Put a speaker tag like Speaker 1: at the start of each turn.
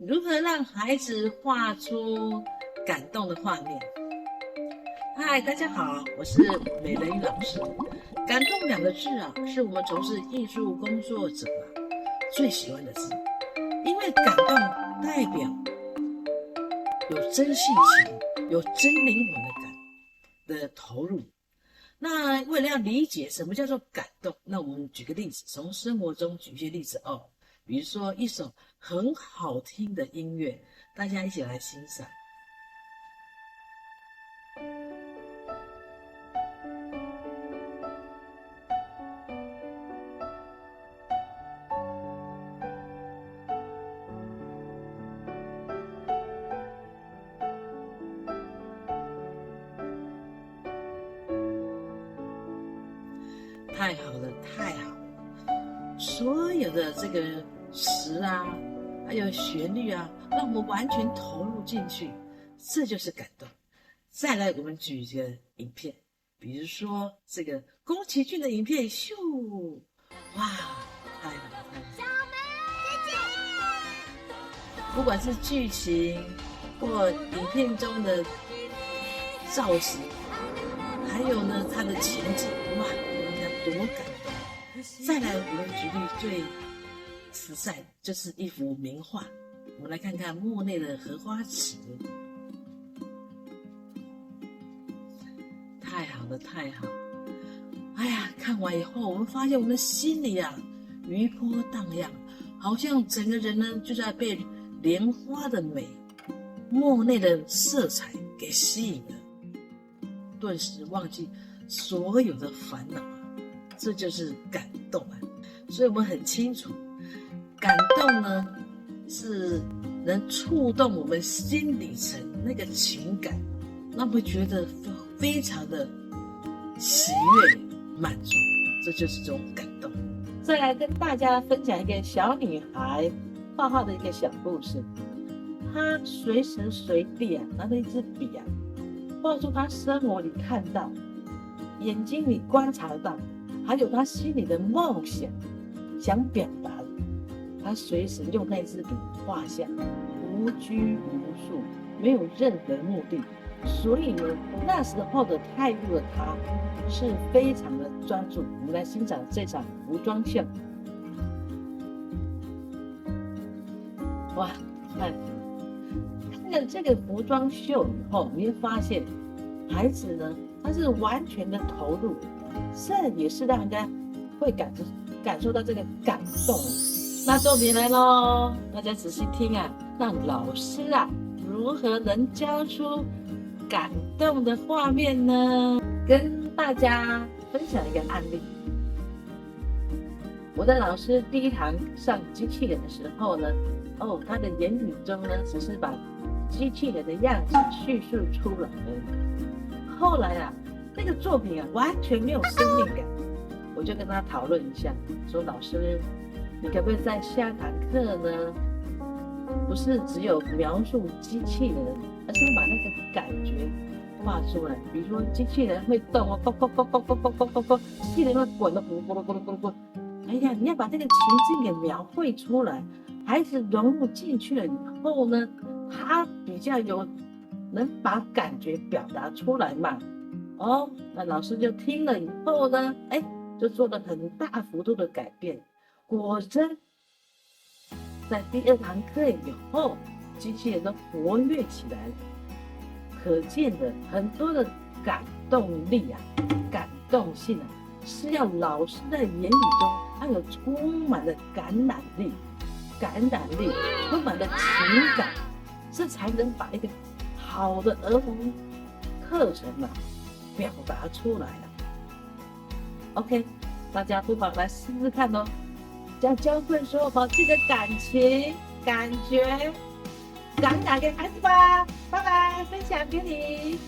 Speaker 1: 如何让孩子画出感动的画面？嗨，大家好，我是美人鱼老师。感动两个字啊，是我们从事艺术工作者最喜欢的字，因为感动代表有真性情、有真灵魂的投入。那为了要理解什么叫做感动，那我们举个例子，从生活中举一些例子哦。比如说一首很好听的音乐，大家一起来欣赏。太好了，太好了！所有的这个词啊，还有旋律啊，让我们完全投入进去，这就是感动。再来，我们举一个影片，比如说这个宫崎骏的影片，咻，哇，太好了，太好了！
Speaker 2: 小梅姐姐，
Speaker 1: 不管是剧情或影片中的造型，还有呢它的情景，哇，人家多感动！再来，我们举例最实在，就是一幅名画。我们来看看莫内的《荷花池》。太好了，太好了！哎呀，看完以后，我们发现我们心里啊余波荡漾，好像整个人呢就在被莲花的美、莫内的色彩给吸引了，顿时忘记所有的烦恼啊！这就是感动啊！所以我们很清楚，感动呢是能触动我们心里层那个情感，让我们觉得非常的喜悦、满足，这就是这种感动。再来跟大家分享一个小女孩画画的一个小故事。她随时随地啊拿着一支笔啊，画出她生活里看到、眼睛里观察到，还有她心里的梦想、想表达的。她随时用那支笔画下，无拘无束，没有任何目的。所以呢，那时候的态度的她是非常的专注。我们来欣赏这场服装秀。哇，看了这个服装秀以后，你会发现孩子呢，他是完全的投入，这也是让人家会感受到这个感动。那重点来咯，大家仔细听啊，让老师啊如何能教出感动的画面呢？跟大家分享一个案例。我的老师第一堂上机器人的时候呢，他的言语中呢，只是把机器人的样子叙述出来而已。后来啊，那个作品啊完全没有生命感，我就跟他讨论一下，说老师，你可不可以在下堂课呢，不是只有描述机器人，而是把那个感觉画出来。比如说机器人会动哦，机器人会滚的，咕噜咕噜咕噜咕噜。哎呀，你要把这个情境给描绘出来，孩子融入进去了以后呢，他比较能把感觉表达出来嘛。那老师就听了以后呢，就做了很大幅度的改变。果真，在第二堂课以后，机器人都活跃起来了。可见的很多的感动力啊，感动性啊，是要老师在言语中，他有充满了感染力，充满了情感，这才能把一个好的儿童课程啊表达出来了。OK， 大家不妨来试试看哦。将教会所有宝贵的感情、感觉感染给孩子吧。拜拜，分享给你。